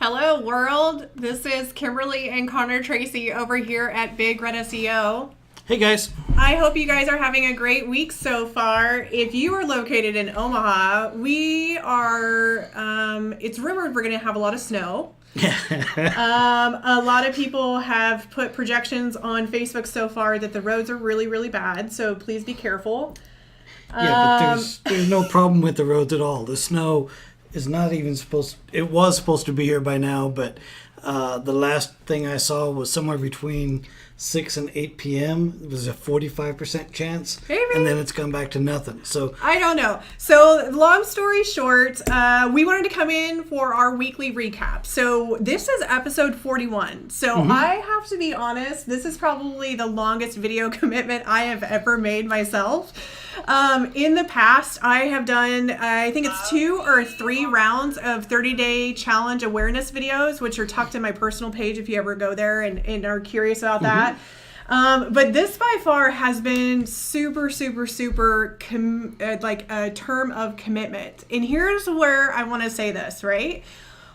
Hello, world. This is Kimberly and Conor Tracy over here at Big Red SEO. Hey, guys. I hope you guys are having a great week so far. If you are located in Omaha, we are, it's rumored we're going to have a lot of snow. A lot of people have put projections on Facebook so far that the roads are really, really bad. So please be careful. Yeah, but there's no problem with the roads at all. The snow is not even it was supposed to be here by now, but the last thing I saw was somewhere between 6 and 8 p.m. It was a 45% chance. Maybe. And then it's gone back to nothing. So I don't know. So long story short, we wanted to come in for our weekly recap. So this is episode 41. So I have to be honest, this is probably the longest video commitment I have ever made myself. In the past, I have done, I think it's 2 or 3 rounds of 30-day challenge awareness videos, which are tucked in my personal page if you ever go there and are curious about that. But this by far has been super like a term of commitment. And here's where I want to say this, right?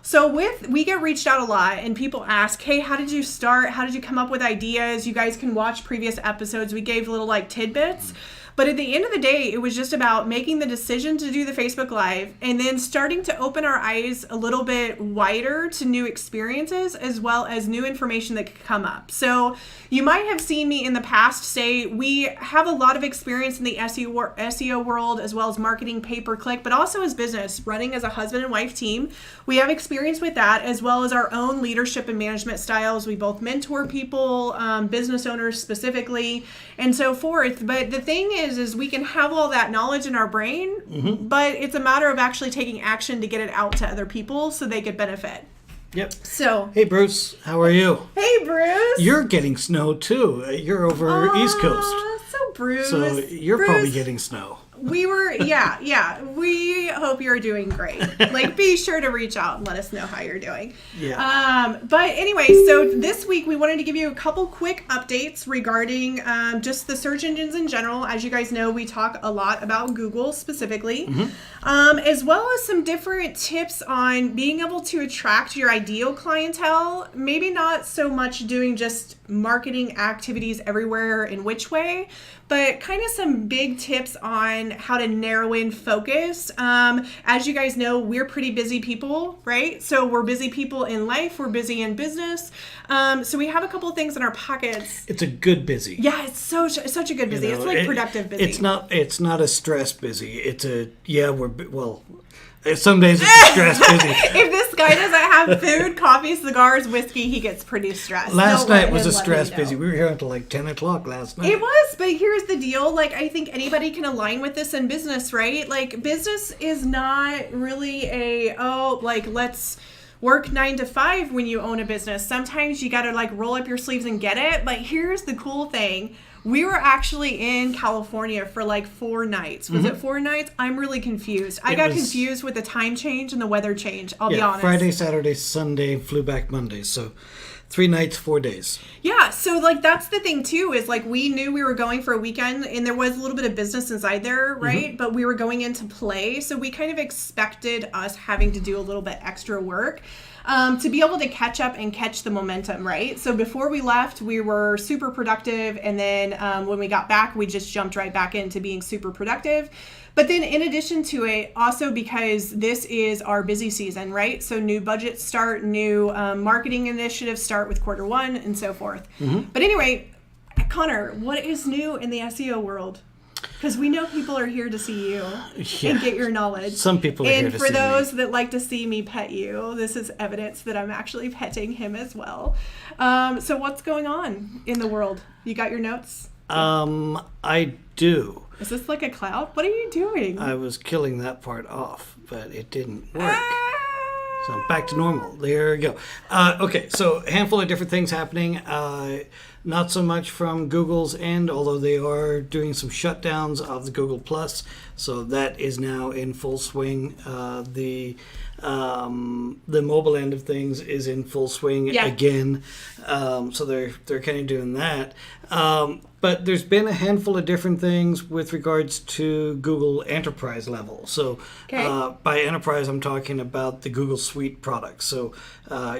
So we get reached out a lot and people ask, hey, how did you start? How did you come up with ideas? You guys can watch previous episodes. We gave little like tidbits. But at the end of the day, it was just about making the decision to do the Facebook Live and then starting to open our eyes a little bit wider to new experiences as well as new information that could come up. So you might have seen me in the past say we have a lot of experience in the SEO world as well as marketing pay-per-click, but also as business, running as a husband and wife team. We have experience with that as well as our own leadership and management styles. We both mentor people, business owners specifically, and so forth. But the thing is we can have all that knowledge in our brain, but it's a matter of actually taking action to get it out to other people so they could benefit. Yep. So, hey, Bruce, how are you? Hey, Bruce. You're getting snow too. You're over East Coast. So, Bruce. So you're probably getting snow. We were, yeah. We hope you're doing great. Like, be sure to reach out and let us know how you're doing. Yeah. But anyway, so this week we wanted to give you a couple quick updates regarding just the search engines in general. As you guys know, we talk a lot about Google specifically, as well as some different tips on being able to attract your ideal clientele. Maybe not so much doing just marketing activities everywhere in which way, but kind of some big tips on how to narrow in focus. As you guys know, we're pretty busy people, right? So we're busy people in life, we're busy in business. So we have a couple of things in our pockets. It's a good busy. Yeah, it's such a good busy. It's like productive busy. It's not a stress busy. It's a, some days it's a stress busy. If this guy doesn't have food, coffee, cigars, whiskey, he gets pretty stressed. Last night was a stress busy. We were here until like 10 o'clock last night. It was, but here's the deal. Like, I think anybody can align with this in business, right? Like, business is not really let's work 9 to 5 when you own a business. Sometimes you got to like roll up your sleeves and get it. But here's the cool thing. We were actually in California for like 4 nights. Was it 4 nights? I'm really confused. I got confused with the time change and the weather change. I'll be honest. Friday, Saturday, Sunday, flew back Monday. So 3 nights, 4 days. Yeah. So like that's the thing too, is like we knew we were going for a weekend and there was a little bit of business inside there, right? But we were going into play. So we kind of expected us having to do a little bit extra work. To be able to catch up and catch the momentum, right? So before we left, we were super productive. And then when we got back, we just jumped right back into being super productive. But then in addition to it, also because this is our busy season, right? So new budgets start, new marketing initiatives start with Q1 and so forth. But anyway, Conor, what is new in the SEO world? Because we know people are here to see you and get your knowledge. Some people are here to see me. And for those that like to see me pet you, this is evidence that I'm actually petting him as well. So what's going on in the world? You got your notes? I do. Is this like a cloud? What are you doing? I was killing that part off, but it didn't work. So I'm back to normal. There you go. Okay, so a handful of different things happening. Not so much from Google's end, although they are doing some shutdowns of the Google Plus, so that is now in full swing. The mobile end of things is in full swing again, so they're kind of doing that. But there's been a handful of different things with regards to Google Enterprise level. So by Enterprise, I'm talking about the Google Suite products. So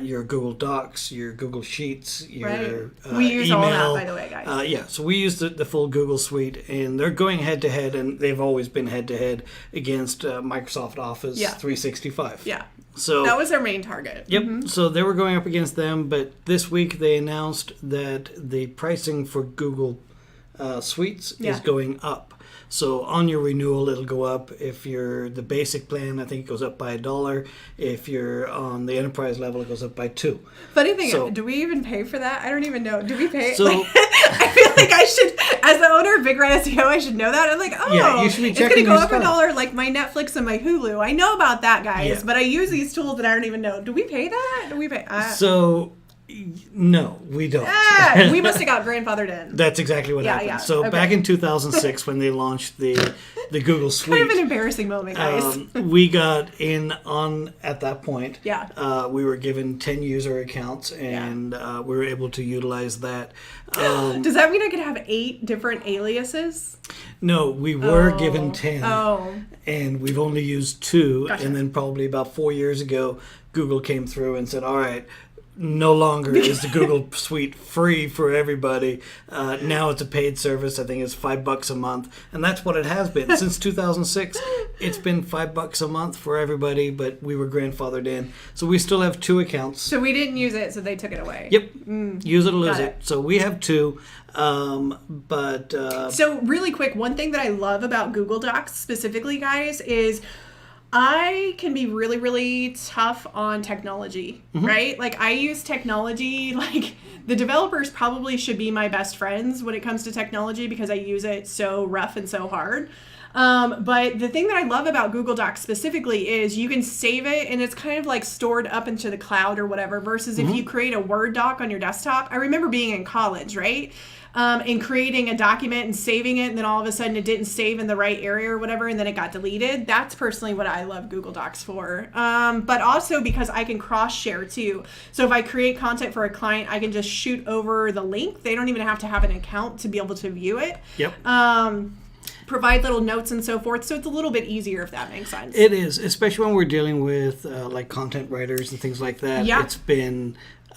your Google Docs, your Google Sheets, your we use email. all that, by the way, guys. So we use the full Google Suite, and they're going head-to-head, and they've always been head-to-head against Microsoft Office 365. Yeah. So that was their main target. Yep. Mm-hmm. So they were going up against them, but this week they announced that the pricing for Google Suites is going up. So on your renewal, it'll go up. If you're the basic plan, I think it goes up by $1. If you're on the enterprise level, it goes up by $2. Funny thing, do we even pay for that? I don't even know. Do we pay? So, I feel like I should, as the owner of Big Red SEO, I should know that. I'm like, you should be it's going to checking go up stuff. $1 like my Netflix and my Hulu. I know about that, guys, but I use these tools that I don't even know. Do we pay that? Do we pay? No, we don't. We must have got grandfathered in. That's exactly what happened. Yeah. So back in 2006, when they launched the Google Suite, kind of an embarrassing moment, guys. we got in on at that point. Yeah. We were given 10 user accounts, and we were able to utilize that. Does that mean I could have 8 different aliases? No, we were given 10. Oh. And we've only used 2. Gotcha. And then probably about 4 years ago, Google came through and said, all right, no longer is the Google Suite free for everybody. Now it's a paid service. I think it's $5 a month, and that's what it has been since 2006. It's been $5 a month for everybody, but we were grandfathered in, so we still have 2 accounts. So we didn't use it, so they took it away. Yep, use it or lose it. So we have 2. So really quick, one thing that I love about Google Docs specifically, guys, is I can be really, really tough on technology, right? Like, I use technology, like, the developers probably should be my best friends when it comes to technology because I use it so rough and so hard. But the thing that I love about Google Docs specifically is you can save it and it's kind of like stored up into the cloud or whatever, versus if you create a Word doc on your desktop. I remember being in college, right? And creating a document and saving it, and then all of a sudden it didn't save in the right area or whatever, and then it got deleted. That's personally what I love Google Docs for. But also because I can cross-share too. So if I create content for a client, I can just shoot over the link. They don't even have to have an account to be able to view it. Yep. Provide little notes and so forth. So it's a little bit easier, if that makes sense. It is, especially when we're dealing with like content writers and things like that. Yeah.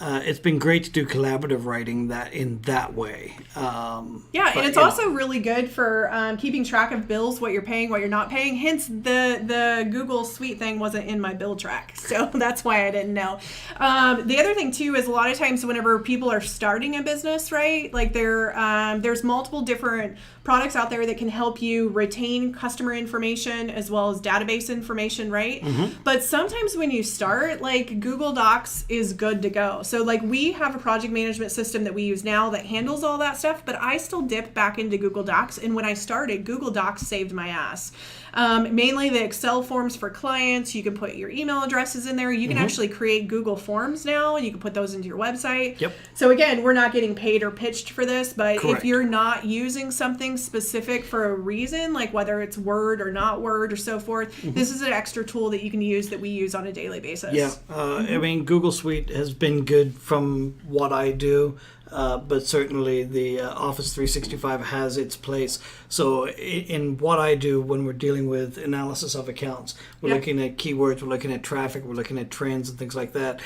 It's been great to do collaborative writing that way. And it's also really good for keeping track of bills, what you're paying, what you're not paying. Hence, the Google Suite thing wasn't in my bill track, so that's why I didn't know. The other thing too is a lot of times whenever people are starting a business, right? Like there's multiple different products out there that can help you retain customer information as well as database information, right? But sometimes when you start, like Google Docs is good to go. So like we have a project management system that we use now that handles all that stuff, but I still dip back into Google Docs. And when I started, Google Docs saved my ass. Mainly the Excel forms for clients. You can put your email addresses in there. You can actually create Google Forms now, and you can put those into your website. Yep. So again, we're not getting paid or pitched for this, but Correct. If you're not using something specific for a reason, like whether it's Word or not Word or so forth, this is an extra tool that you can use that we use on a daily basis. Yeah. I mean, Google Suite has been good from what I do. But certainly the Office 365 has its place. So in what I do when we're dealing with analysis of accounts, we're looking at keywords, we're looking at traffic, we're looking at trends and things like that.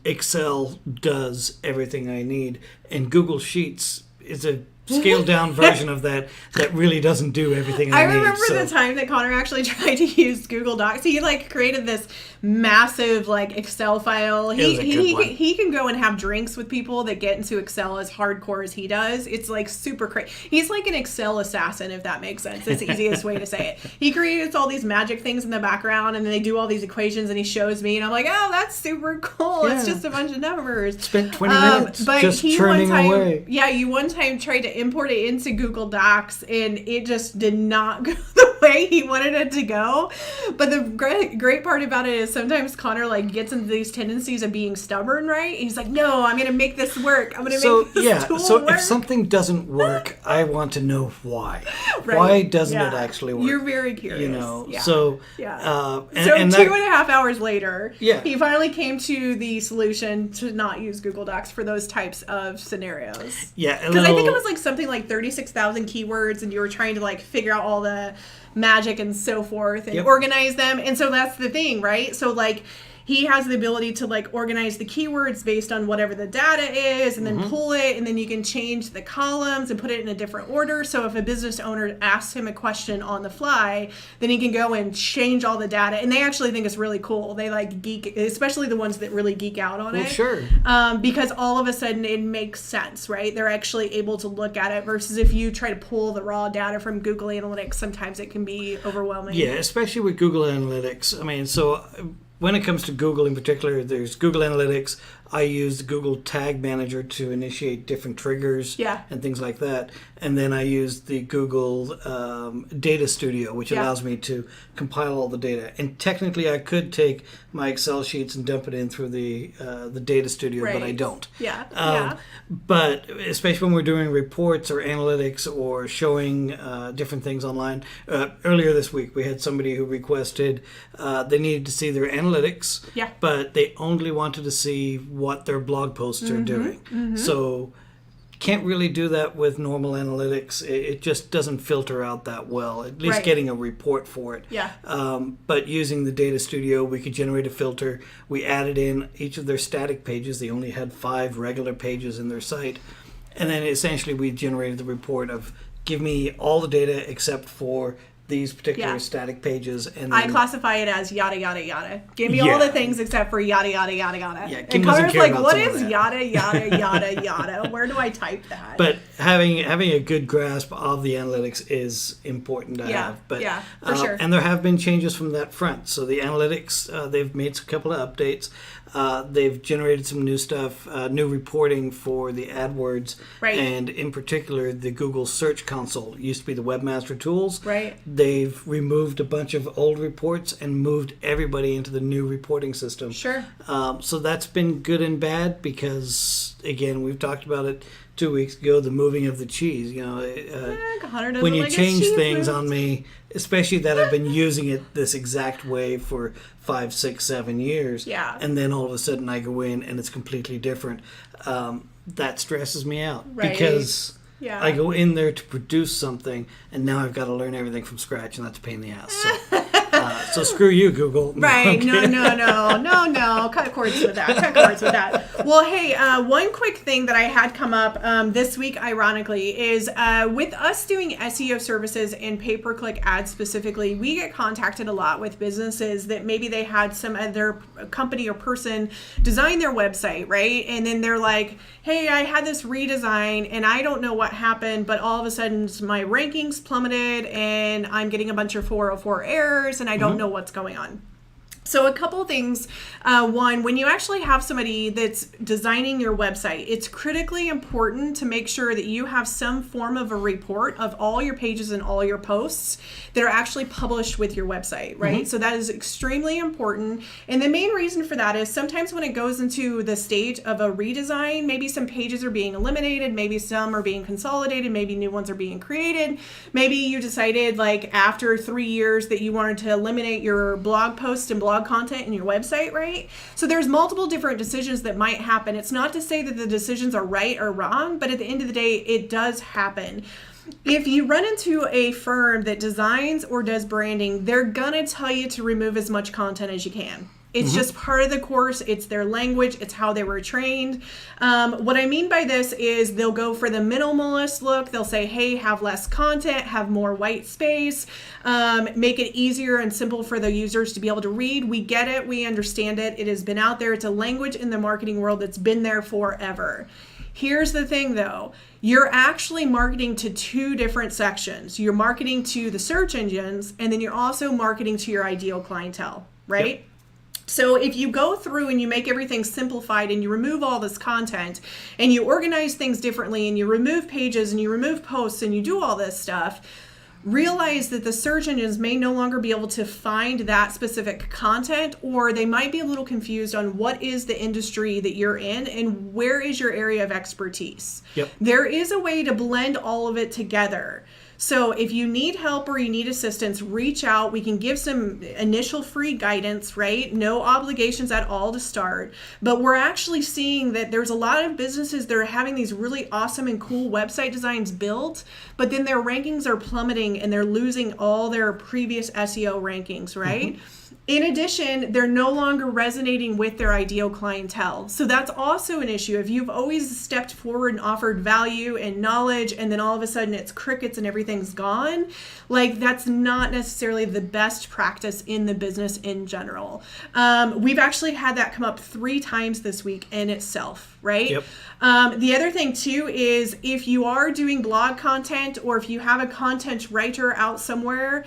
Excel does everything I need. And Google Sheets is a scaled down version of that really doesn't do everything I need. I remember the time that Conor actually tried to use Google Docs. He like created this massive like Excel file. He can go and have drinks with people that get into Excel as hardcore as he does. It's like super crazy. He's like an Excel assassin, if that makes sense. That's the easiest way to say it. He creates all these magic things in the background, and then they do all these equations, and he shows me, and I'm like, oh, that's super cool. Yeah. It's just a bunch of numbers. Spent 20 minutes just churning away. Yeah, you one time tried to import it into Google Docs, and it just did not go the way he wanted it to go. But the great part about it is sometimes Conor like gets into these tendencies of being stubborn, right? And he's like, no, I'm going to make this work. I'm going to make this tool work. If something doesn't work, I want to know why. Right. Why doesn't it actually work? You're very curious. You know, yeah. so... Yeah. So 2.5 hours later, Yeah. he finally came to the solution to not use Google Docs for those types of scenarios. Yeah. Because I think it was like something like 36,000 keywords, and you were trying to like figure out all the magic and so forth and organize them. And so that's the thing, right? So like he has the ability to like organize the keywords based on whatever the data is, and then pull it, and then you can change the columns and put it in a different order. So if a business owner asks him a question on the fly, then he can go and change all the data. And they actually think it's really cool. They like geek, especially the ones that really geek out on it. Sure. Because all of a sudden it makes sense, right? They're actually able to look at it versus if you try to pull the raw data from Google Analytics, sometimes it can be overwhelming. Yeah, especially with Google Analytics. I mean, so... When it comes to Google in particular, there's Google Analytics. I use the Google Tag Manager to initiate different triggers and things like that. And then I use the Google Data Studio, which allows me to compile all the data. And technically, I could take my Excel sheets and dump it in through the Data Studio, but I don't. But especially when we're doing reports or analytics or showing different things online. Earlier this week, we had somebody who requested they needed to see their analytics, but they only wanted to see what their blog posts are doing. So can't really do that with normal analytics. It just doesn't filter out that well, at least getting a report for it. But using the Data Studio, we could generate a filter. We added in each of their static pages. They only had 5 regular pages in their site. And then essentially we generated the report of give me all the data except for these particular static pages. And I classify it as yada, yada, yada. Give me all the things except for yada, yada, yada, yada. Yeah, and Conor's like, what is yada, yada, yada, yada? Where do I type that? But having a good grasp of the analytics is important to have. But, for sure. And there have been changes from that front. So the analytics, they've made a couple of updates. They've generated some new stuff, new reporting for the AdWords, and in particular the Google Search Console. It used to be the Webmaster Tools. They've removed a bunch of old reports and moved everybody into the new reporting system. So that's been good and bad because, again, we've talked about it 2 weeks ago, the moving of the cheese. You know, when you change things on me, especially that I've been using it this exact way for 5, 6, 7 years, and then all of a sudden I go in and it's completely different. That stresses me out because I go in there to produce something, and now I've got to learn everything from scratch, and that's a pain in the ass. So screw you, Google. Right. No. Cut cords with that. Well, hey, one quick thing that I had come up this week, ironically, is with us doing SEO services and pay-per-click ads specifically, we get contacted a lot with businesses that maybe they had some other company or person design their website, right? And then they're like, hey, I had this redesign, and I don't know what happened, but all of a sudden my rankings plummeted, and I'm getting a bunch of 404 errors, and I don't know what's going on. So a couple of things. One, when you actually have somebody that's designing your website, it's critically important to make sure that you have some form of a report of all your pages and all your posts that are actually published with your website, right? So that is extremely important. And the main reason for that is sometimes when it goes into the stage of a redesign, maybe some pages are being eliminated, maybe some are being consolidated, maybe new ones are being created. Maybe you decided like after 3 years that you wanted to eliminate your blog posts and blog content in your website, right? So there's multiple different decisions that might happen. It's not to say that the decisions are right or wrong, but at the end of the day, it does happen. If you run into a firm that designs or does branding, they're gonna tell you to remove as much content as you can. It's just part of the course. It's their language. It's how they were trained. What I mean by this is they'll go for the minimalist look. They'll say, hey, have less content, have more white space, make it easier and simple for the users to be able to read. We get it. We understand it. It has been out there. It's a language in the marketing world that's been there forever. Here's the thing, though. You're actually marketing to 2 different sections. You're marketing to the search engines, and then you're also marketing to your ideal clientele, right? Yep. So if you go through and you make everything simplified and you remove all this content and you organize things differently and you remove pages and you remove posts and you do all this stuff, realize that the search engines may no longer be able to find that specific content, or they might be a little confused on what is the industry that you're in and where is your area of expertise. Yep. There is a way to blend all of it together. So if you need help or you need assistance, reach out. We can give some initial free guidance, right? No obligations at all to start. But we're actually seeing that there's a lot of businesses that are having these really awesome and cool website designs built, but then their rankings are plummeting and they're losing all their previous SEO rankings, right? Mm-hmm. In addition, they're no longer resonating with their ideal clientele. So that's also an issue. If you've always stepped forward and offered value and knowledge, and then all of a sudden it's crickets and everything's gone, like that's not necessarily the best practice in the business in general. We've actually had that come up 3 times this week in itself, right? Yep. The other thing too is if you are doing blog content or if you have a content writer out somewhere,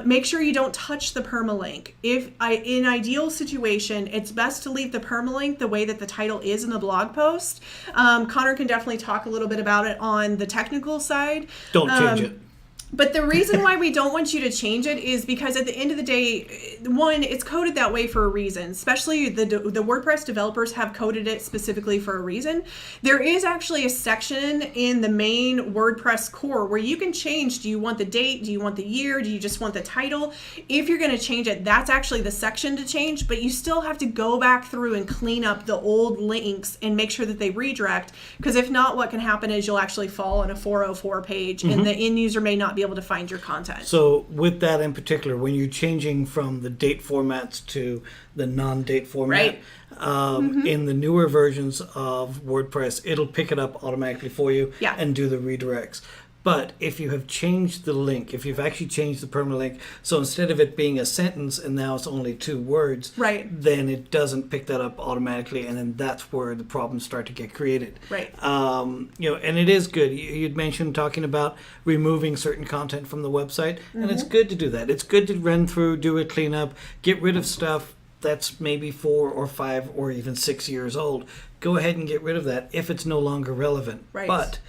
make sure you don't touch the permalink. In ideal situation, it's best to leave the permalink the way that the title is in the blog post. Conor can definitely talk a little bit about it on the technical side. Don't change it. But the reason why we don't want you to change it is because at the end of the day, one, it's coded that way for a reason. Especially the WordPress developers have coded it specifically for a reason. There is actually a section in the main WordPress core where you can change, do you want the date? Do you want the year? Do you just want the title? If you're going to change it, that's actually the section to change, but you still have to go back through and clean up the old links and make sure that they redirect, because if not, what can happen is you'll actually fall on a 404 page and the end user may not be able to find your content. So with that in particular, when you're changing from the date formats to the non-date format, right. In the newer versions of WordPress, it'll pick it up automatically for you and do the redirects. But if you have changed the link, if you've actually changed the permalink, so instead of it being a sentence and now it's only 2 words, right, then it doesn't pick that up automatically, and then that's where the problems start to get created. Right. And it is good. You'd mentioned talking about removing certain content from the website, and it's good to do that. It's good to run through, do a cleanup, get rid of stuff that's maybe 4 or 5 or even 6 years old. Go ahead and get rid of that if it's no longer relevant. Right. But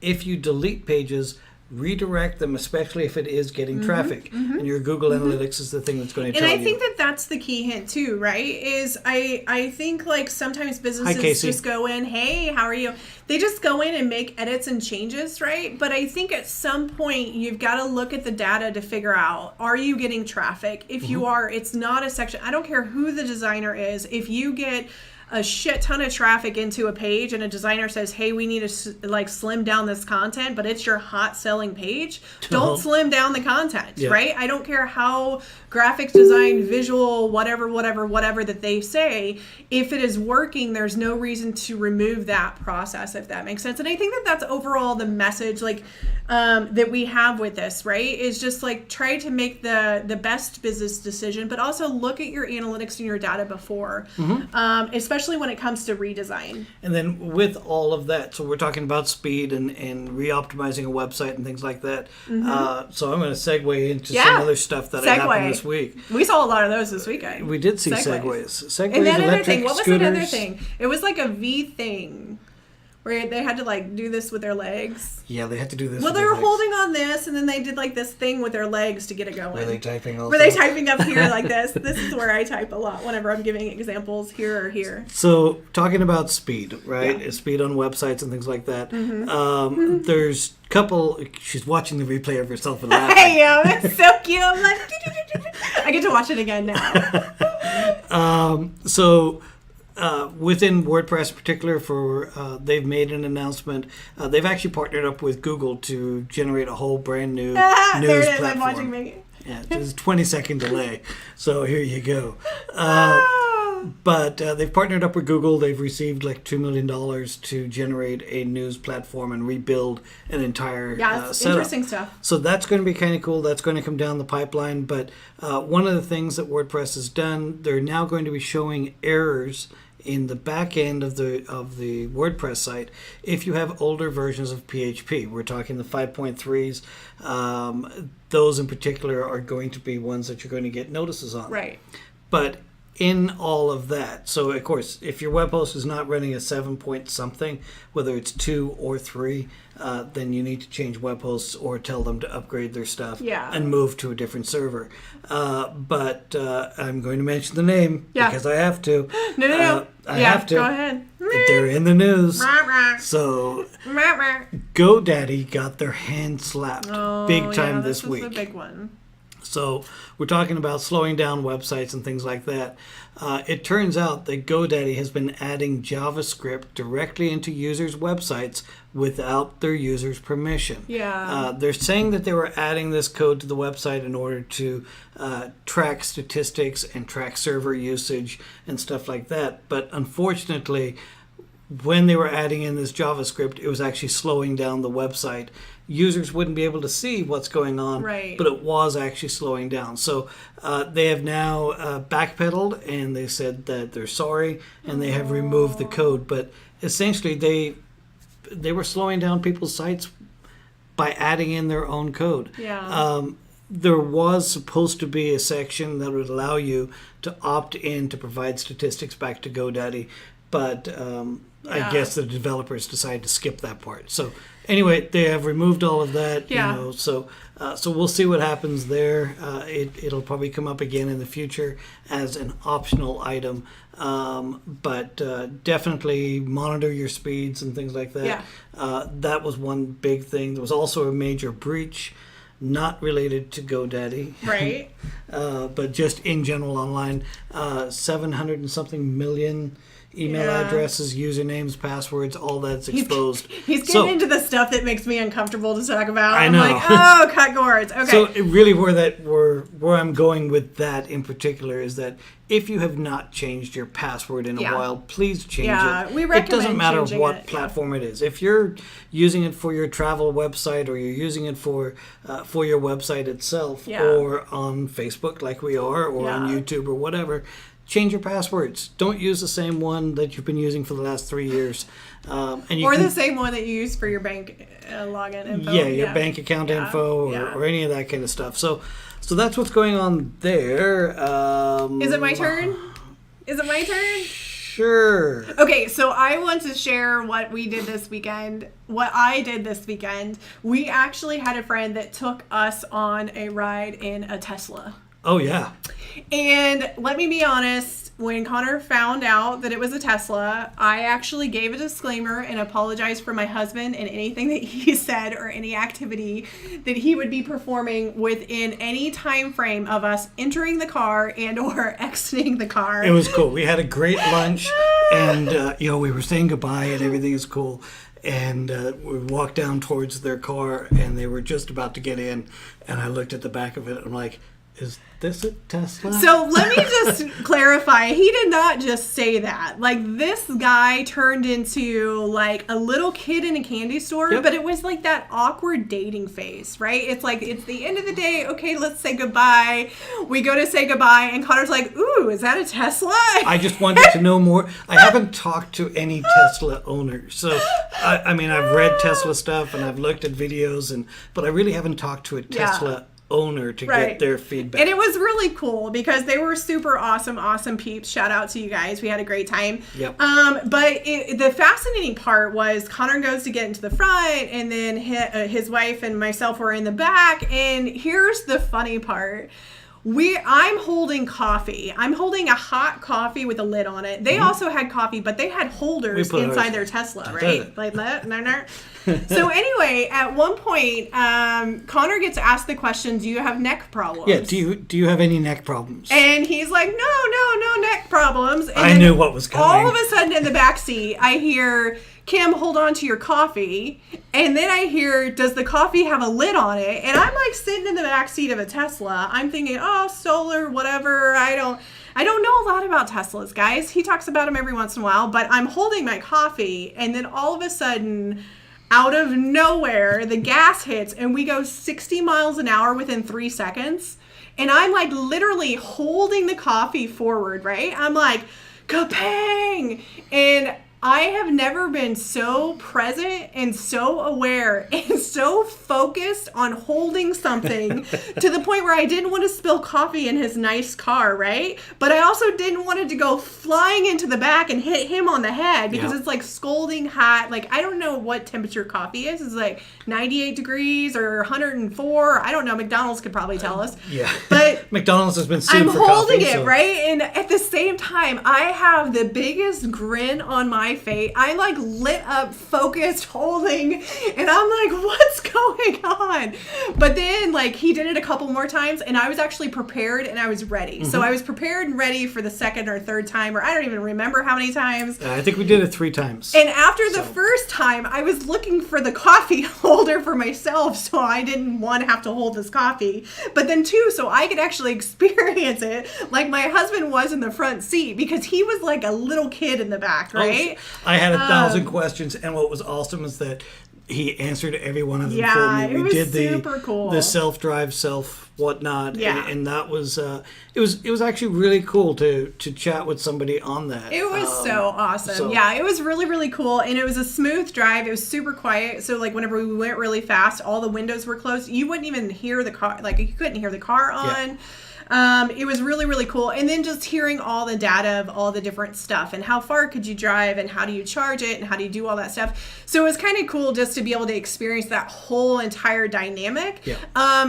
if you delete pages, redirect them, especially if it is getting traffic. And your Google Analytics is the thing that's going to tell you. And I think that that's the key hint too, right? Is I think like sometimes businesses just go in, hey, how are you? They just go in and make edits and changes, right? But I think at some point you've got to look at the data to figure out, are you getting traffic? If you are, it's not a section. I don't care who the designer is. If you get a shit ton of traffic into a page and a designer says, hey, we need to like slim down this content, but it's your hot selling page, don't slim down the content, right? I don't care how graphics design, visual, whatever that they say, if it is working, there's no reason to remove that process, if that makes sense. And I think that that's overall the message like that we have with this, right? Is just like try to make the best business decision, but also look at your analytics and your data before, especially when it comes to redesign. And then with all of that, so we're talking about speed and re-optimizing a website and things like that. So I'm going to segue into some other stuff that happened this week. We saw a lot of those this weekend. We did see segways. And that other thing, what was scooters. that other thing? It was like a V thing where they had to like do this with their legs. Yeah, they had to do this. Well, they were holding on this, and then they did like this thing with their legs to get it going. Were they typing also? Were they typing up here like this? This is where I type a lot whenever I'm giving examples here or here. So, talking about speed, right? Yeah. Speed on websites and things like that. There's a couple. She's watching the replay of herself and laughing. I am. It's so cute. I'm like, I get to watch it again now. Within WordPress in particular, they've made an announcement. They've actually partnered up with Google to generate a whole brand new news platform. I'm watching me. Yeah, there's a 20-second delay. So here you go. But they've partnered up with Google. They've received like $2 million to generate a news platform and rebuild an entire setup. Interesting stuff. So that's going to be kind of cool. That's going to come down the pipeline. But one of the things that WordPress has done, they're now going to be showing errors in the back end of the WordPress site if you have older versions of PHP. We're talking the 5.3s. Those in particular are going to be ones that you're going to get notices on. Right. But in all of that, so of course, if your web host is not running a 7 point something, whether it's 2 or 3, then you need to change web hosts or tell them to upgrade their stuff and move to a different server. But I'm going to mention the name because I have to. No. I have to. Go ahead. They're in the news. So GoDaddy got their hand slapped big time this week. This is a big one. So we're talking about slowing down websites and things like that. It turns out that GoDaddy has been adding JavaScript directly into users' websites without their users' permission. They're saying that they were adding this code to the website in order to track statistics and track server usage and stuff like that. But unfortunately, when they were adding in this JavaScript, it was actually slowing down the website. Users wouldn't be able to see what's going on, but it was actually slowing down. So they have now backpedaled, and they said that they're sorry, and they have removed the code. But essentially, they were slowing down people's sites by adding in their own code. There was supposed to be a section that would allow you to opt in to provide statistics back to GoDaddy, but I guess the developers decided to skip that part. So anyway, they have removed all of that. So we'll see what happens there. It'll probably come up again in the future as an optional item, but definitely monitor your speeds and things like that. That was one big thing. There was also a major breach, not related to GoDaddy, but just in general online. 700 and something million email addresses, usernames, passwords, all that's exposed. He's getting into the stuff that makes me uncomfortable to talk about. I know. I'm like, oh, cut cords. Okay. So really where I'm going with that in particular is that if you have not changed your password in a while, please change it. We recommend it doesn't matter what it, platform it is. If you're using it for your travel website, or you're using it for your website itself, or on Facebook like we are, or on YouTube or whatever, change your passwords. Don't use the same one that you've been using for the last 3 years. The same one that you use for your bank login info. Your bank account info or any of that kind of stuff. So that's what's going on there. Is it my turn? Sure. Okay, so I want to share what we did this weekend. What I did this weekend. We actually had a friend that took us on a ride in a Tesla. Oh, yeah. And let me be honest, when Conor found out that it was a Tesla, I actually gave a disclaimer and apologized for my husband and anything that he said or any activity that he would be performing within any time frame of us entering the car and or exiting the car. It was cool. We had a great lunch, and we were saying goodbye, and everything is cool. And we walked down towards their car, and they were just about to get in, and I looked at the back of it, and I'm like, is this a Tesla? So let me just clarify. He did not just say that. Like, this guy turned into like a little kid in a candy store, but it was like that awkward dating phase, right? It's like, it's the end of the day. Okay, let's say goodbye. We go to say goodbye, and Connor's like, ooh, is that a Tesla? I just wanted to know more. I haven't talked to any Tesla owners. So, I mean, I've read Tesla stuff, and I've looked at videos, but I really haven't talked to a Tesla owner to get their feedback. And it was really cool because they were super awesome peeps. Shout out to you guys. We had a great time. But the fascinating part was Conor goes to get into the front, and then his wife and myself were in the back. And here's the funny part. I'm holding coffee. I'm holding a hot coffee with a lid on it. They also had coffee, but they had holders inside their Tesla, right? Like, no. So anyway, at one point, Conor gets asked the question, do you have neck problems? Yeah, do you have any neck problems? And he's like, no neck problems. And I knew what was coming. All of a sudden in the backseat, I hear, Kim, hold on to your coffee. And then I hear, does the coffee have a lid on it? And I'm like sitting in the backseat of a Tesla. I'm thinking, oh, solar, whatever. I don't know a lot about Teslas, guys. He talks about them every once in a while, but I'm holding my coffee, and then all of a sudden, out of nowhere, the gas hits, and we go 60 miles an hour within 3 seconds. And I'm like literally holding the coffee forward, right? I'm like, kapang! And I have never been so present and so aware and so focused on holding something to the point where I didn't want to spill coffee in his nice car, right? But I also didn't want it to go flying into the back and hit him on the head because it's like scalding hot. Like, I don't know what temperature coffee is. It's like 98 degrees or 104. I don't know. McDonald's could probably tell us. Yeah. But McDonald's has been sued I'm for holding coffee, it, so. right? And at the same time, I have the biggest grin on my face. I like lit up, focused, holding, and I'm like, what's going on? But then like he did it a couple more times and I was actually prepared and I was ready. So I was prepared and ready for the second or third time, or I don't even remember how many times. I think we did it 3 times. And after the first time, I was looking for the coffee holder for myself, so I didn't want to have to hold this coffee. But then 2, so I could actually experience it like my husband was in the front seat, because he was like a little kid in the back, right? I had 1,000 questions, and what was awesome is that he answered every one of them for me. It was super cool. The self-drive, whatnot, Yeah. and that was it was actually really cool to chat with somebody on that. It was so awesome. Yeah, it was really, really cool. And it was a smooth drive. It was super quiet. So like whenever we went really fast, all the windows were closed. You wouldn't even hear the car. Like you couldn't hear the car on. Yeah. It was really, really cool. And then just hearing all the data of all the different stuff and how far could you drive and how do you charge it and how do you do all that stuff. So it was kind of cool just to be able to experience that whole entire dynamic. Yeah.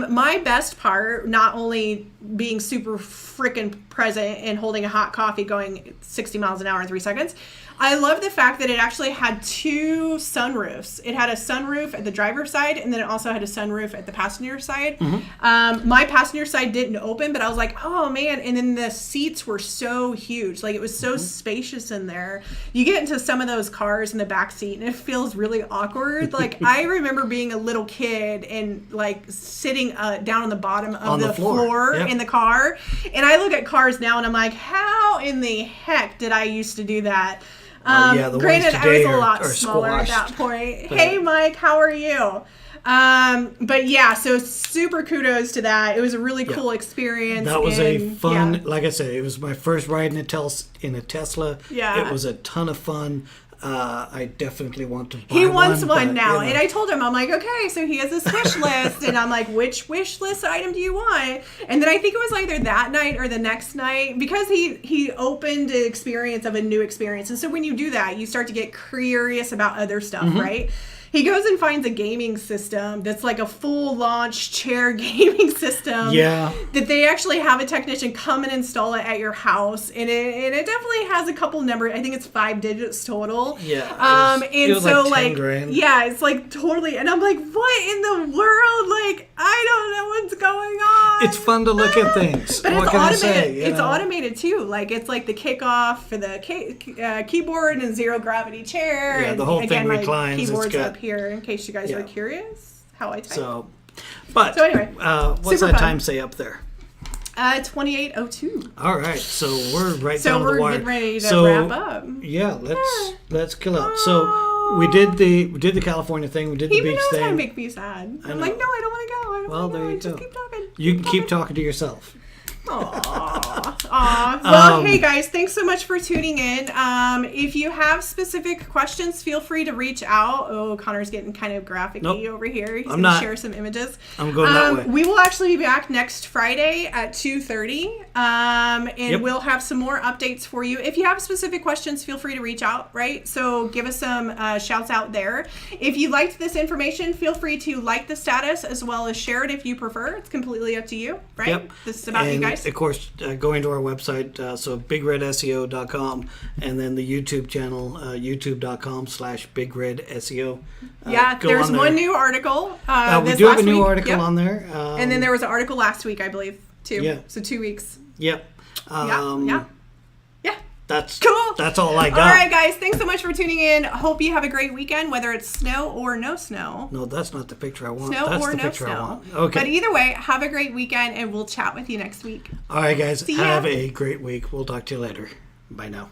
My best part, not only being super freaking present and holding a hot coffee going 60 miles an hour in 3 seconds, I love the fact that it actually had 2 sunroofs. It had a sunroof at the driver's side, and then it also had a sunroof at the passenger side. My passenger side didn't open, but I was like, oh man. And then the seats were so huge. Like it was so spacious in there. You get into some of those cars in the back seat and it feels really awkward. Like I remember being a little kid and like sitting down on the bottom of On the floor. Yep. in the car. And I look at cars now and I'm like, how in the heck did I used to do that? The Granted, ones I was today a lot are smaller at that squashed. point. Hey, Mike, how are you? But yeah, so super kudos to that. It was a really cool experience. That was a fun, yeah. like I said, it was my first ride in a Tesla. Yeah. It was a ton of fun. I definitely want to buy He wants one but, now. you know. And I told him, I'm like, okay, so he has this wish list. And I'm like, which wish list item do you want? And then I think it was either that night or the next night, because he opened the experience of a new experience. And so when you do that, you start to get curious about other stuff, right? He goes and finds a gaming system that's like a full launch chair gaming system. Yeah. That they actually have a technician come and install it at your house. And it definitely has a couple numbers. I think it's 5 digits total. Yeah. It was so like 10 grand. yeah, it's like totally. And I'm like, what in the world? Like, I don't know what's going on. It's fun to look at things. But what it's can automated. I say? It's automated too. Like it's like the kickoff for the keyboard and zero gravity chair. Yeah, and the whole thing again, reclines. My It's keyboard's got- up here in case you guys are curious how I type. So anyway, what's super that fun. time say up there? 28:02. All right, so we're right So down we're the wire. getting ready to wrap up. Yeah, let's kill it. So we did the California thing. We did the He beach knows how to thing. make me sad. I I'm know. like, no, I don't want to go. I don't Well, wanna there you Just go. keep talking. You can keep talking to yourself. Aw. Well, hey guys, thanks so much for tuning in. If you have specific questions, feel free to reach out. Oh, Connor's getting kind of graphic-y over here. He's going to share some images. I'm going that way. We will actually be back next Friday at 2:30, and we'll have some more updates for you. If you have specific questions, feel free to reach out, right? So give us some shouts out there. If you liked this information, feel free to like the status as well as share it if you prefer. It's completely up to you, right? Yep. This is about you guys. Of course, going to our website, so bigredseo.com, and then the YouTube channel, youtube.com/bigredseo. There's one new article. We do have a new article on there. And then there was an article last week, I believe, too. Yeah. So 2 weeks. Yep. Yeah. That's cool. That's all I got. All right, guys. Thanks so much for tuning in. Hope you have a great weekend, whether it's snow or no snow. No, that's not the picture I want. Snow that's or the no picture I snow. want. Okay. But either way, have a great weekend, and we'll chat with you next week. All right, guys. See ya. Have a great week. We'll talk to you later. Bye now.